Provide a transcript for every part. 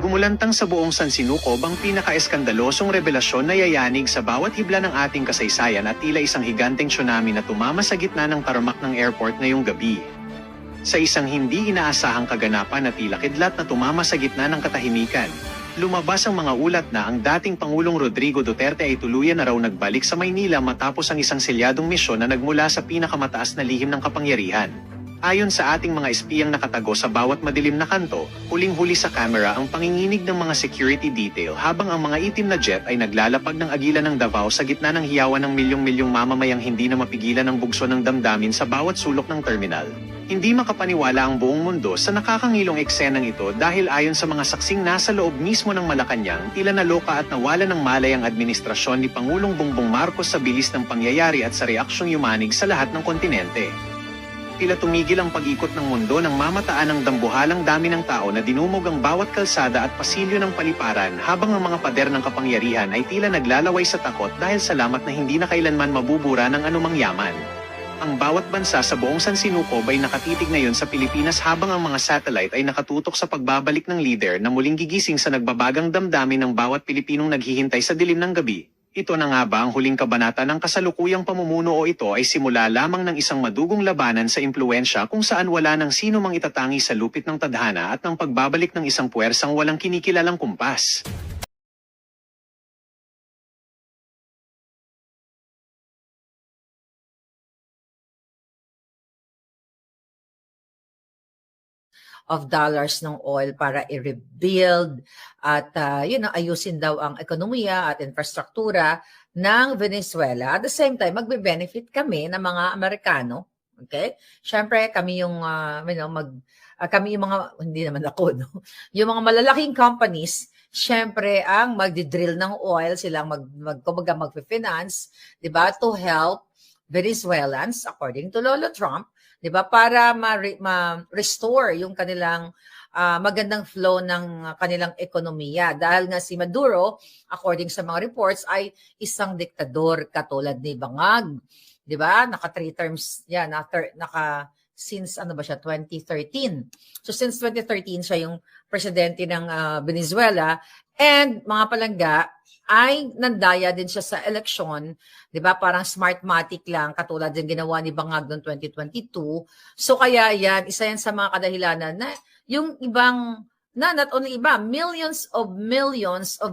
Gumulantang sa buong sansinukob ang pinaka-eskandalosong revelasyon na yayanig sa bawat hibla ng ating kasaysayan at tila isang higanteng tsunami na tumama sa gitna ng tarmac ng airport ngayong gabi. Sa isang hindi inaasahang kaganapan na tila kidlat na tumama sa gitna ng katahimikan, lumabas ang mga ulat na ang dating Pangulong Rodrigo Duterte ay tuluyan na raw nagbalik sa Maynila matapos ang isang selyadong misyon na nagmula sa pinakamataas na lihim ng kapangyarihan. Ayon sa ating mga espiyang nakatago sa bawat madilim na kanto, huling-huli sa kamera ang panginginig ng mga security detail habang ang mga itim na jet ay naglalapag ng agila ng Davao sa gitna ng hiyawan ng milyong-milyong mamamayang hindi na mapigilan ng bugso ng damdamin sa bawat sulok ng terminal. Hindi makapaniwala ang buong mundo sa nakakangilong eksenang ito dahil ayon sa mga saksing nasa loob mismo ng Malacanang, tila naloka at nawala ng malay ang administrasyon ni Pangulong Bongbong Marcos sa bilis ng pangyayari at sa reaksyong yumanig sa lahat ng kontinente. Tila tumigil ang pag-ikot ng mundo nang mamataan ng dambuhalang dami ng tao na dinumog ang bawat kalsada at pasilyo ng paliparan habang ang mga pader ng kapangyarihan ay tila naglalaway sa takot dahil salamat na hindi na kailanman mabubura ng anumang yaman. Ang bawat bansa sa buong sansinukob ay nakatitig ngayon sa Pilipinas habang ang mga satellite ay nakatutok sa pagbabalik ng leader na muling gigising sa nagbabagang damdamin ng bawat Pilipinong naghihintay sa dilim ng gabi. Ito na nga ba ang huling kabanata ng kasalukuyang pamumuno o ito ay simula lamang ng isang madugong labanan sa impluensya kung saan wala ng sino mang itatangi sa lupit ng tadhana at ng pagbabalik ng isang puwersang walang kinikilalang kumpas? of dollars ng oil para i-rebuild at ayusin daw ang ekonomiya at infrastruktura ng Venezuela. At the same time, magbe-benefit kami ng mga Amerikano. Okay? Syempre, kami yung kami yung mga hindi naman ako, no. Yung mga malalaking companies, syempre ang magdi-drill ng oil, silang magfi-finance, 'di ba, to help Venezuelans according to Lolo Trump, 'di ba, para ma-restore yung kanilang magandang flow ng kanilang ekonomiya dahil nga si Maduro according sa mga reports ay isang diktador katulad ni Bangag, 'di ba? Naka 3 terms yan, naka since 2013. So since 2013 siya yung presidente ng Venezuela, and mga palangga ay nandaya din siya sa eleksyon, 'di ba? Parang smartmatic lang katulad din ginawa ni Bangag noong 2022. So kaya yan, isa yan sa mga kadahilanan na yung ibang not only iba, millions of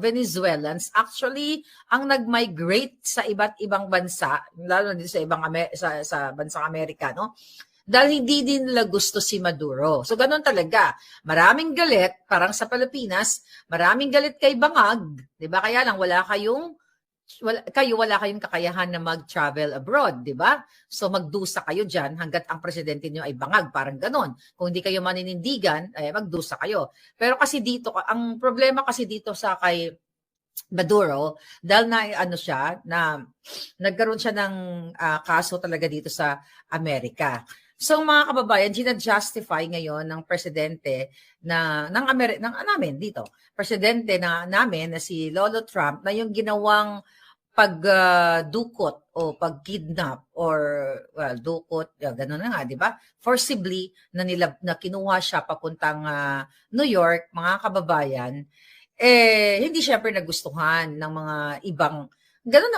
Venezuelans actually ang nag-migrate sa iba't ibang bansa, lalo na din sa ibang sa bansang Amerika, no? Dahil hindi din nila gusto si Maduro. So ganun talaga. Maraming galit, parang sa Pilipinas, maraming galit kay Bangag, 'di ba? Kaya lang wala kayong kakayahan na mag-travel abroad, 'di ba? So magdusa kayo diyan hangga't ang presidente niyo ay Bangag, parang ganon. Kung hindi kayo maninindigan, ay magdusa kayo. Pero kasi dito, ang problema kasi dito sa kay Maduro, dahil na nagkaroon siya ng kaso talaga dito sa Amerika. So mga kababayan, gina-justify ngayon ng presidente namin dito, presidente namin na si Lolo Trump na yung ginawang pagdukot o pagkidnap or dukot, gano'n na nga, 'di ba? Forcibly na kinuha siya papuntang New York, mga kababayan, hindi syempre nagustuhan ng mga ibang. Gano'n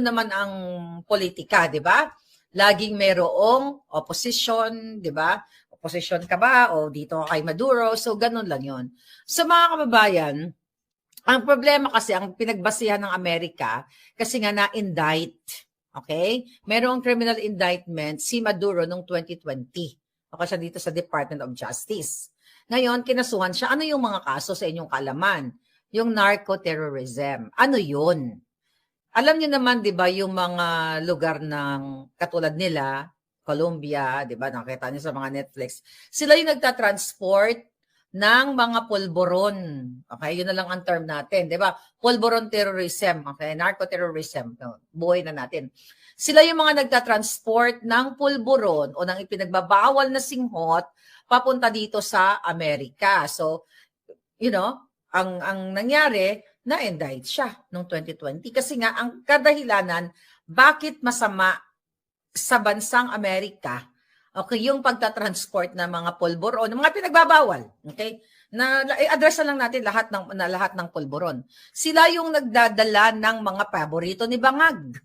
naman ang politika, 'di ba? Laging mayroong opposition, 'di ba? Opposition ka ba o dito kay Maduro? So ganun lang 'yon. So mga kababayan, ang problema kasi ang pinagbasihan ng Amerika kasi nga na-indict, okay? Merong criminal indictment si Maduro noong 2020. Okay, siya dito sa Department of Justice. Ngayon, kinasuhan siya. Ano yung mga kaso sa inyong kaalaman? Yung narco-terrorism. Ano yun? Alam niyo naman, 'di ba, yung mga lugar ng katulad nila, Colombia, 'di ba, nakita niyo sa mga Netflix. Sila yung nagta-transport ng mga pulburon. Okay, yun na lang ang term natin, 'di ba? Pulburon terrorism, okay? Narco-terrorism. No, buhay na natin. Sila yung mga nagta-transport ng pulburon o ng ipinagbabawal na singhot papunta dito sa Amerika. So, ang nangyari, na-indict siya noong 2020 kasi nga ang kadahilanan bakit masama sa bansang Amerika, okay, yung pagtatransport ng mga pulburon, ng mga pinagbabawal, okay? na i-address na lang natin lahat ng pulburon. Sila yung nagdadala ng mga paborito ni Bangag.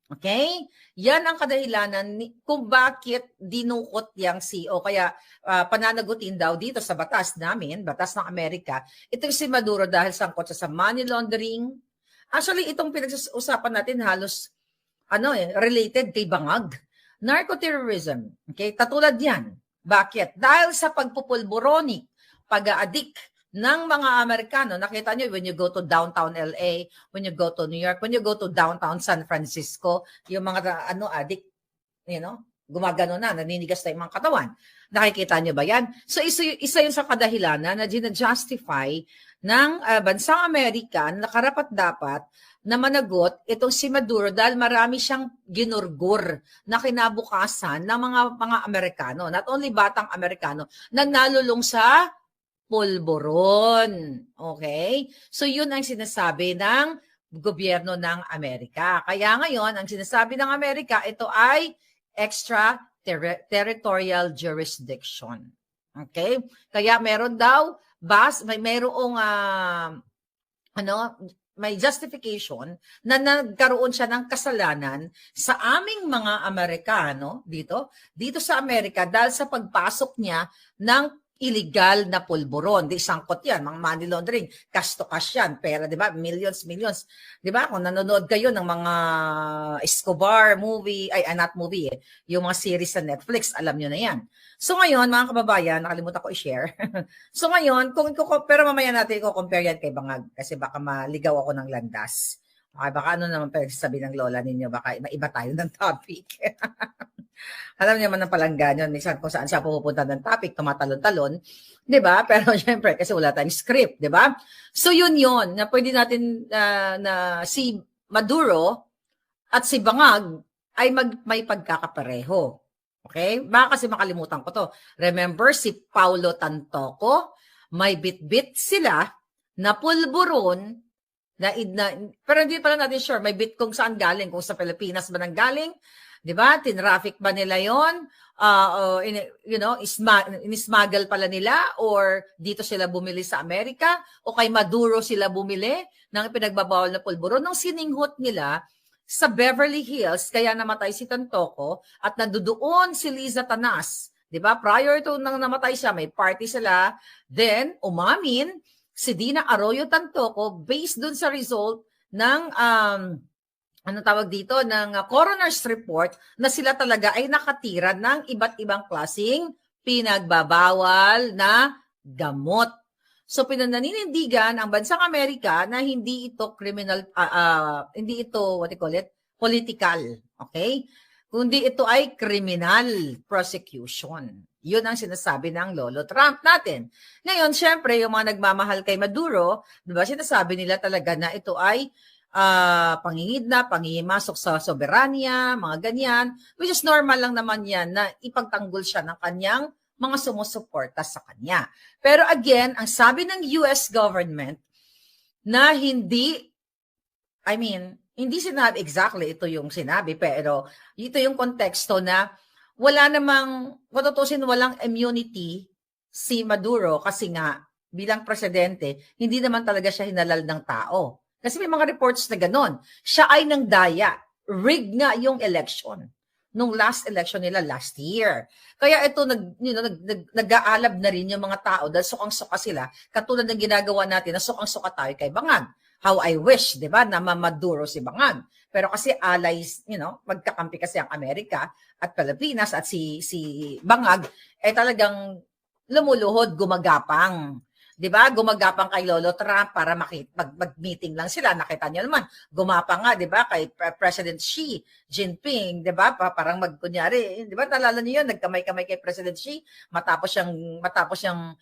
Okay? Yan ang kadahilanan kung bakit dinukot yang CEO. Kaya pananagutin daw dito sa batas namin, batas ng Amerika, itong si Maduro dahil sangkot sa money laundering. Actually, itong pinag-usapan natin halos related kay Bangag. Narcoterrorism. Okay? Katulad yan. Bakit? Dahil sa pagpupulburoni, pag-a-addict ng mga Amerikano. Nakita nyo, when you go to downtown LA, when you go to New York, when you go to downtown San Francisco, yung mga addict, gumagano na, naninigas na yung mga katawan. Nakikita nyo ba yan? So, isa yun sa kadahilanan na gina-justify ng bansang Amerika na karapat-dapat na managot itong si Maduro dahil marami siyang ginurgur na kinabukasan ng mga Amerikano. Not only batang Amerikano, na nalulong sa pulburon. Okay? So, yun ang sinasabi ng gobyerno ng Amerika. Kaya ngayon, ang sinasabi ng Amerika, ito ay extraterritorial jurisdiction. Okay? Kaya meron daw, may justification na nagkaroon siya ng kasalanan sa aming mga Amerikano dito sa Amerika dahil sa pagpasok niya ng illegal na pulburon. Di sangkot yan, mga money laundering, cash to cash yan, pera, di ba? Millions. Di ba? Kung nanonood kayo ng mga Escobar movie, not movie yung mga series sa Netflix, alam nyo na yan. So ngayon, mga kababayan, nakalimutan ko i-share. So ngayon, pero mamaya natin i-compare yan kay Bangag kasi baka maligaw ako ng landas. Okay, baka naman pwede sabi ng lola ninyo, baka maiba tayo ng topic. Alam niyo naman ng palanggan yun, minsan kung saan siya pupunta ng topic, tumatalon-talon, di ba? Pero syempre, kasi wala tayong script, di ba? So yun, na pwede natin na si Maduro at si Bangag ay may pagkakapareho. Okay? Baka kasi makalimutan ko to. Remember, si Paulo Tantoco, may bit-bit sila na pulburon, pero hindi pala natin sure, may bit kung saan galing, kung sa Pilipinas ba nang galing, di ba? Tinraffic ba nila yon? Inismuggle pala nila or dito sila bumili sa Amerika o kay Maduro sila bumili ng pinagbabawal na pulburon nung sininghot nila sa Beverly Hills, kaya namatay si Tantoco at nandoon si Liza Tanas. Di ba? Prior to nang namatay siya, may party sila. Then, umamin si Dina Arroyo Tantoco based dun sa result ng ng coroner's report na sila talaga ay nakatira ng iba't ibang klaseng pinagbabawal na gamot. So pinananinindigan ang bansang Amerika na hindi ito criminal, hindi ito political, okay? Kundi ito ay criminal prosecution. Yun ang sinasabi ng Lolo Trump natin. Ngayon, syempre, yung mga nagmamahal kay Maduro, di ba, sinasabi nila talaga na ito ay pangingidnap, pangihimasok sa soberanya, mga ganyan, which is normal lang naman yan na ipagtanggol siya ng kanyang mga sumusuporta sa kanya. Pero again, ang sabi ng US government na hindi sinabi exactly ito yung sinabi, pero ito yung konteksto na wala namang, walang immunity si Maduro kasi nga bilang presidente, hindi naman talaga siya hinalal ng tao. Kasi may mga reports na ganon. Siya ay nang daya. Rigged nga yung election. Nung last election nila last year. Kaya ito, nag-aalab na rin yung mga tao dahil sukang-suka sila. Katulad ng ginagawa natin na sukang-suka tayo kay Bangag. How I wish, di ba, na mamaduro si Bangag. Pero kasi allies, magkakampi kasi ang Amerika at Pilipinas at si Bangag, talagang lumuluhod, gumagapang. 'Di ba? Gumagapang kay Lolo Trump para mag-meeting lang sila. Nakita niyo naman, gumapang nga, 'di ba, kay President Xi Jinping, 'di ba? Parang kunyari, 'di ba? Naalala niyo 'yun, nagkamay-kamay kay President Xi matapos siyang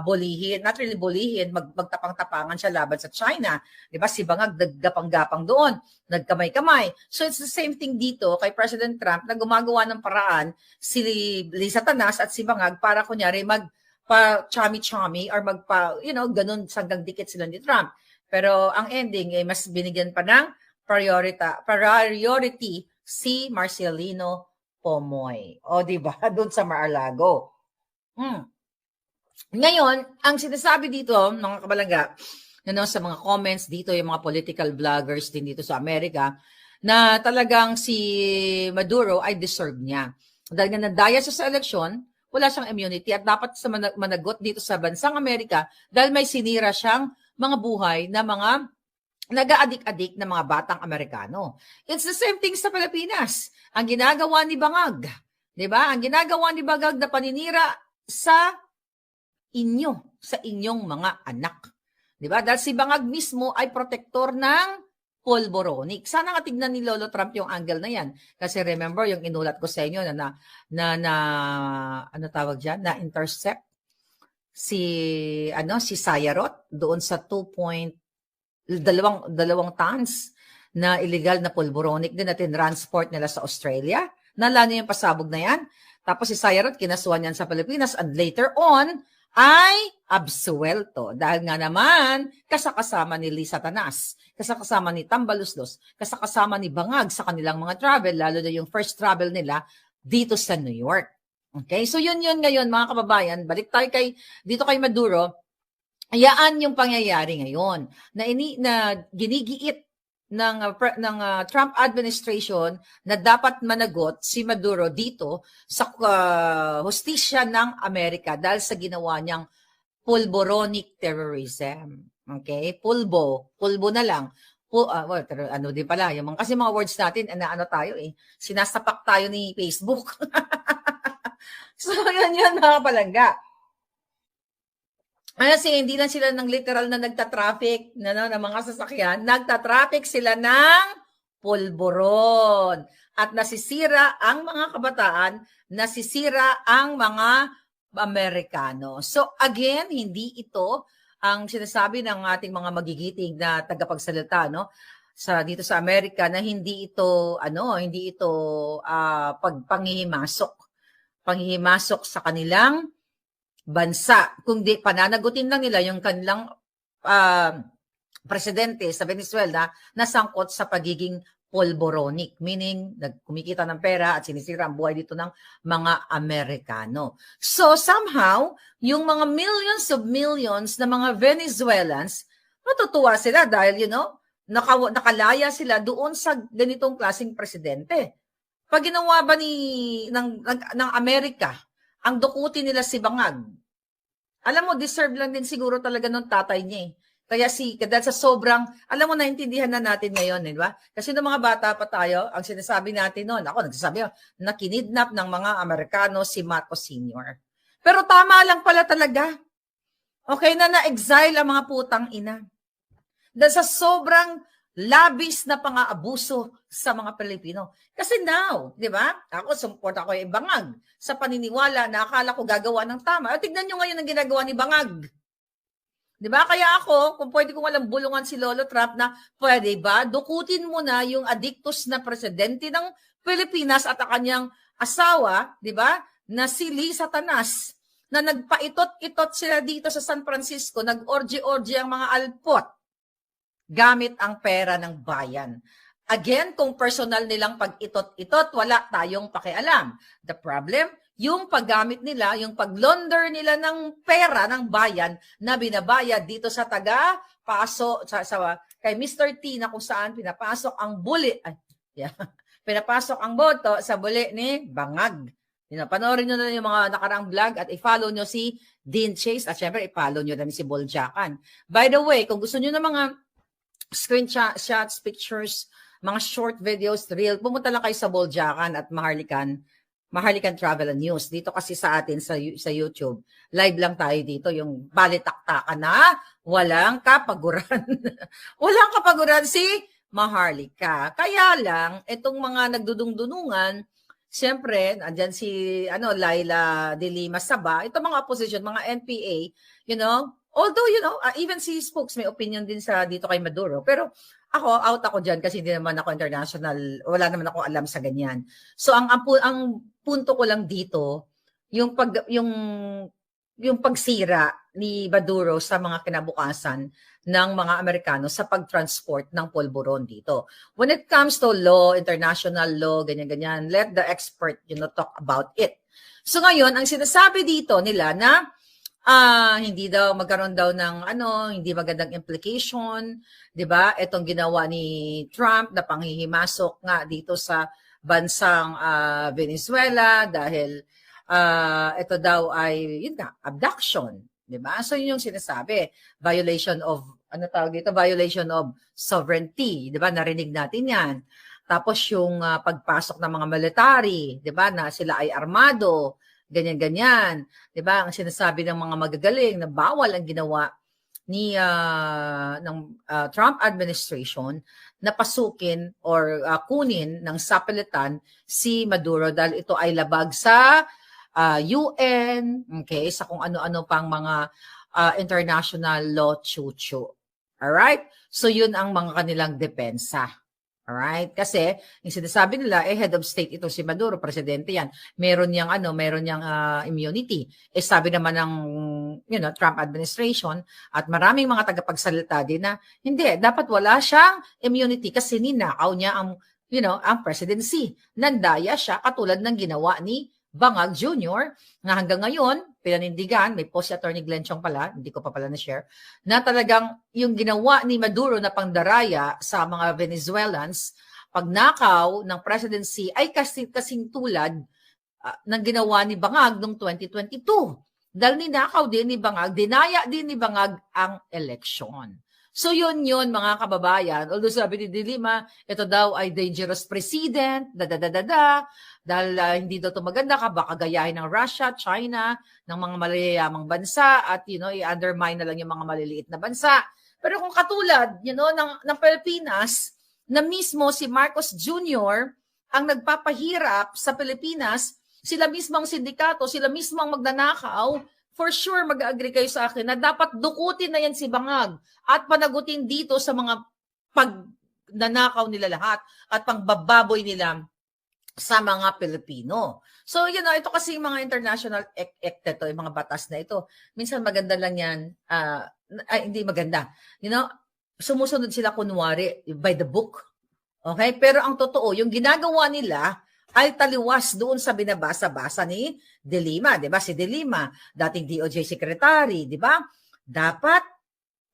bulihin, not really bulihin, magtapang-tapangan siya laban sa China. 'Di ba? Si Bangag naggapang-gapang doon, nagkamay-kamay. So it's the same thing dito kay President Trump na gumagawa ng paraan si Liza Tanas at si Bangag para kunyari chami-chami or ganun hanggang dikit sila ni Trump. Pero ang ending mas binigyan pa ng priority si Marcelino Pomoy. O di ba? Doon sa Mar-a-Lago. Ngayon, ang sinasabi dito, mga kabalaga, sa mga comments dito, yung mga political vloggers din dito sa Amerika, na talagang si Maduro ay deserve niya. Dahil nga nadaya siya sa eleksyon, wala siyang immunity at dapat sa managot dito sa bansang Amerika dahil may sinira siyang mga buhay na mga nag-aadik-adik na mga batang Amerikano. It's the same thing sa Pilipinas. Ang ginagawa ni Bangag, di ba? Ang ginagawa ni Bangag na paninira sa sa inyong mga anak. Di ba? Dahil si Bangag mismo ay protektor ng polboronic. Sana nga tignan ni Lolo Trump yung angle na yan. Kasi remember, yung inulat ko sa inyo na ano tawag dyan? Na intercept si Sayarot doon sa 2.2 tons na illegal na polboronic din na transport nila sa Australia. Nalala niyo yung pasabog na yan? Tapos si Sayarot kinasuhan yan sa Pilipinas and later on ay absuelto dahil nga naman kasakasama ni Lisa Tanas, kasakasama ni Tambaluslos, kasakasama ni Bangag sa kanilang mga travel, lalo na yung first travel nila dito sa New York. Okay, so yun ngayon mga kababayan, balik tayo dito kay Maduro. Ayaan yung pangyayari ngayon na ginigiit ng Trump administration na dapat managot si Maduro dito sa hustisya ng Amerika dahil sa ginawa niyang polboronic terrorism. Okay? Pulbo na lang. Ano din pala, kasi mga words natin, tayo sinasapak tayo ni Facebook. So, yun mga palangga. Kasi hindi lang sila ng literal na nagta-traffic ng mga sasakyan, nagta-traffic sila ng pulburon. At nasisira ang mga kabataan, nasisira ang mga Amerikano. So again, hindi ito ang sinasabi ng ating mga magigiting na tagapagsalita dito sa Amerika na hindi ito panghihimasok sa kanilang bansa, kundi pananagutin lang nila yung kanilang presidente sa Venezuela na sangkot sa pagiging polboronic, meaning kumikita ng pera at sinisira ang buhay dito ng mga Amerikano. So somehow, yung mga millions na mga Venezuelans, matutuwa sila dahil nakalaya sila doon sa ganitong klaseng presidente. Pag ginawa ba ng Amerika ang dukutin nila si Bangag, alam mo, deserve lang din siguro talaga ng tatay niya eh. Kaya dahil sa sobrang, alam mo, naintindihan na natin ngayon, di ba? Kasi nung mga bata pa tayo, ang sinasabi natin noon, nagsasabi na kinidnap ng mga Amerikano si Marcos Sr. Pero tama lang pala talaga. Okay na-exile ang mga putang ina. Dahil sa sobrang labis na pang-aabuso sa mga Pilipino. Kasi now, di ba? Support ako yung Bangag sa paniniwala na akala ko gagawa ng tama. At tignan nyo ngayon ang ginagawa ni Bangag. Di ba? Kaya ako, kung pwede kong walang bulungan si Lolo Trump na pwede ba, dukutin mo na yung addictus na presidente ng Pilipinas at ang kanyang asawa, di ba? Na si Lisa Tanas, na nagpaitot-itot sila dito sa San Francisco, nag-orgy-orgy ang mga alpot gamit ang pera ng bayan. Again, kung personal nilang pag-itot-itot, wala tayong pakialam. The problem, yung paggamit nila, yung paglonder nila ng pera ng bayan na binabayad dito sa taga-paso, kay Mr. T na kung saan pinapasok ang pinapasok ang boto sa buli ni Bangag. Panoorin nyo na yung mga nakaraang vlog at i-follow nyo si Dean Chase at syempre i-follow nyo na si Boljakan. By the way, kung gusto nyo na mga screenshots, pictures, mga short videos, reel, pumunta lang kayo sa Boljakan at Maharlikan Travel and News. Dito kasi sa atin sa YouTube, live lang tayo dito, yung balitaktakan na walang kapaguran. Walang kapaguran si Maharlika. Kaya lang, itong mga nagdudung-dunungan, siyempre, andyan si Laila de Lima Saba, itong mga opposition, mga NPA, although, even si Spokes may opinion din dito kay Maduro. Pero out ako dyan kasi hindi naman ako international, wala naman ako alam sa ganyan. So, ang punto ko lang dito, yung pagsira ni Maduro sa mga kinabukasan ng mga Amerikano sa pagtransport ng polvoron dito. When it comes to law, international law, ganyan-ganyan, let the expert, talk about it. So ngayon, ang sinasabi dito nila na Hindi daw magkaroon daw ng hindi magandang implication, 'di ba? Itong ginawa ni Trump na panghihimasok nga dito sa bansang Venezuela dahil ito daw ay yun nga, abduction, 'di ba? So yun yung sinasabi, violation of violation of sovereignty, 'di ba? Narinig natin 'yan. Tapos yung pagpasok ng mga military, 'di ba, na sila ay armado, ganyan-ganyan. 'Di ba? Ang sinasabi ng mga magagaling na bawal ang ginawa ni Trump administration na pasukin or kunin ng sapilitan si Maduro dahil ito ay labag sa UN, okay, sa kung ano-ano pang mga international law chuchu. All right? So yun ang mga kanilang depensa. Alright? Kasi, yung sinasabi nila, head of state ito si Maduro, presidente yan. Meron niyang immunity. Sabi naman ng, Trump administration at maraming mga tagapagsalita din na, hindi, dapat wala siyang immunity kasi ninakaw niya ang presidency. Nandaya siya katulad ng ginawa ni Bangag Jr. na hanggang ngayon, pinanindigan, may post si Attorney Glenn Chong pala, hindi ko pa pala na-share, na talagang yung ginawa ni Maduro na pangdaraya sa mga Venezuelans, pagnakaw ng presidency ay kasing tulad ng ginawa ni Bangag noong 2022. Dahil ninakaw din ni Bangag, dinaya din ni Bangag ang eleksyon. So yun mga kababayan. Although sabi ni De Lima, ito daw ay dangerous president, dahil hindi daw ito maganda ka, baka gayahin ng Russia, China, ng mga malayayamang bansa at i-undermine na lang yung mga maliliit na bansa. Pero kung katulad ng Pilipinas, na mismo si Marcos Jr. ang nagpapahirap sa Pilipinas, sila mismo ang sindikato, sila mismo ang magnanakaw, for sure mag-agree kayo sa akin na dapat dukutin na yan si Bangag at panagutin dito sa mga pagnanakaw nila lahat at pangbababoy nila sa mga Pilipino. So, ito kasi yung mga international act ito, yung mga batas na ito. Minsan maganda lang yan, hindi maganda. Sumusunod sila kunwari by the book. Okay? Pero ang totoo, yung ginagawa nila ay taliwas doon sa binabasa-basa ni De Lima. Diba? Si De Lima, dating DOJ Secretary, diba? Dapat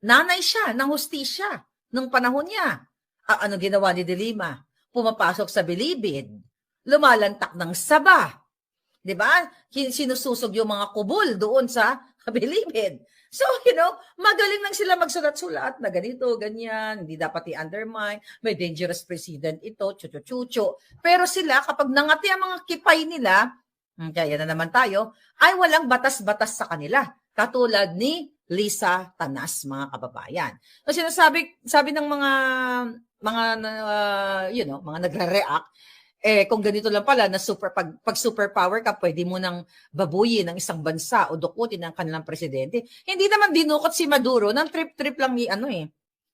nanay siya ng hustisya nung panahon niya. Ano ginawa ni De Lima? Pumapasok sa bilibid. Lumalantak ng saba. 'Di ba? Sinususog yung mga kubol doon sa bilibid. So, magaling lang sila magsulat-sulat na ganito, ganyan, hindi dapat i-undermine, may dangerous president ito, chucho-chucho. Pero sila, kapag nangati ang mga kipay nila, kaya na naman tayo, ay walang batas-batas sa kanila. Katulad ni Lisa Tanas, mga kababayan. So, sabi ng mga nagre-react, kung ganito lang pala na pag superpower ka, pwede mo nang babuyin ng isang bansa o dukutin ng kanilang presidente. Hindi naman dinukot si Maduro ng trip-trip lang ni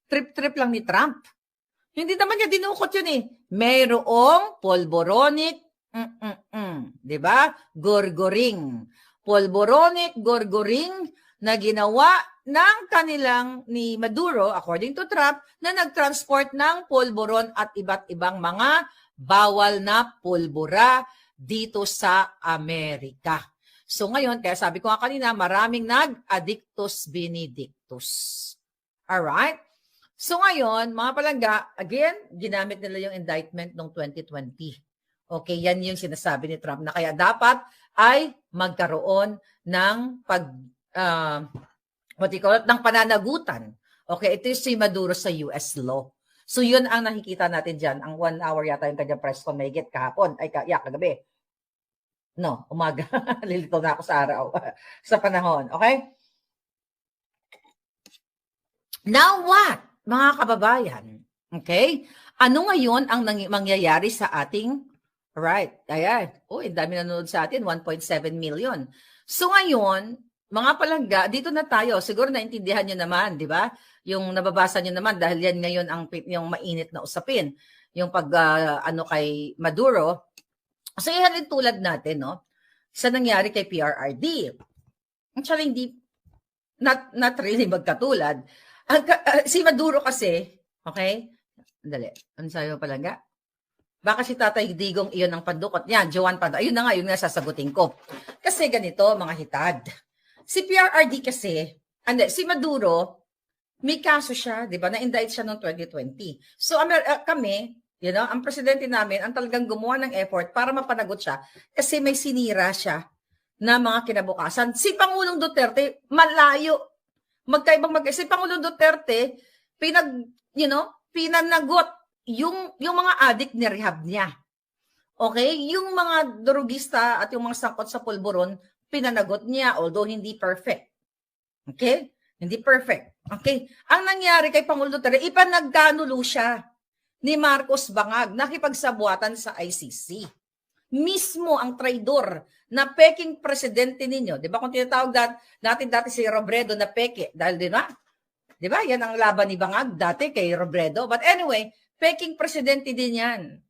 trip-trip lang ni Trump. Hindi naman niya dinukot yun Mayroong polboronic, 'di ba? Gorgoring. Polboronic, gorgoring na ginawa ng kanilang ni Maduro, according to Trump, na nagtransport ng polboron at iba't ibang mga bawal na pulbura dito sa Amerika. So ngayon, kaya sabi ko nga kanina, maraming nag-addictus benedictus. Alright? So ngayon, mga palangga, again, ginamit nila yung indictment noong 2020. Okay, yan yung sinasabi ni Trump na kaya dapat ay magkaroon ng ng pananagutan. Okay, ito yung si Maduro sa US law. So yun ang nakikita natin dyan. Ang 1 hour yata yung kanyang press con, may get kahapon. Kagabi. No, umaga. Lilito na ako sa araw. Sa panahon. Okay? Now what? Mga kababayan. Okay? Ano ngayon ang mangyayari sa ating, right, ayan. Ang dami nanonood sa atin, 1.7 million. So ngayon, mga palangga, dito na tayo. Siguro naintindihan nyo naman, di ba? Yung nababasa nyo naman dahil yan ngayon yung mainit na usapin. Yung kay Maduro. So ihalin tulad natin, no? Sa nangyari kay PRRD. Actually, not really magkatulad. Si Maduro kasi, okay? Dali. Ano sa'yo palangga? Baka si Tatay Digong iyon ang pandukot. Yan, Joan Pando. Ayun na nga, yun nga sasagutin ko. Kasi ganito, mga hitad. Si PRRD kasi, si Maduro, may kaso siya, di ba? Na-indict siya noong 2020. So kami, ang presidente namin, ang talagang gumawa ng effort para mapanagot siya kasi may sinira siya na mga kinabukasan. Si Pangulong Duterte, malayo. Si Pangulong Duterte, pinanagot yung mga addict ni rehab niya. Okay? Yung mga drugista at yung mga sangkot sa pulburon, pinanagot niya, although hindi perfect. Okay? Hindi perfect. Okay? Ang nangyari kay Pangulong Duterte, ipanagkanulo siya ni Marcos Bangag, nakipagsabuatan sa ICC. Mismo ang traidor na peking presidente ninyo. Di ba kung tinatawag natin dati si Robredo na peke, dahil di ba, yan ang laban ni Bangag dati kay Robredo. But anyway, peking presidente din yan.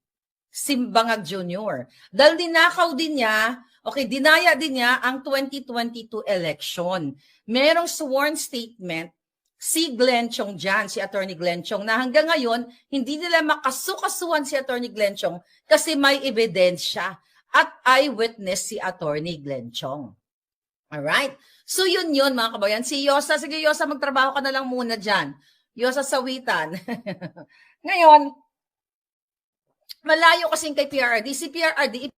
Si Bangag Jr. Dahil dinakaw din niya, dinaya din niya ang 2022 election. Merong sworn statement si Glenn Chong dyan, si Attorney Glenn Chong, na hanggang ngayon, hindi nila makasukasuhan si Attorney Glenn Chong kasi may ebidensya at eyewitness si Attorney Glenn Chong. Alright? So yun mga kabayan. Si Yosa, sige Yosa, magtrabaho ka na lang muna dyan. Yosa Sawitan. Ngayon, malayo kasing kay PRRD. Si PRRD,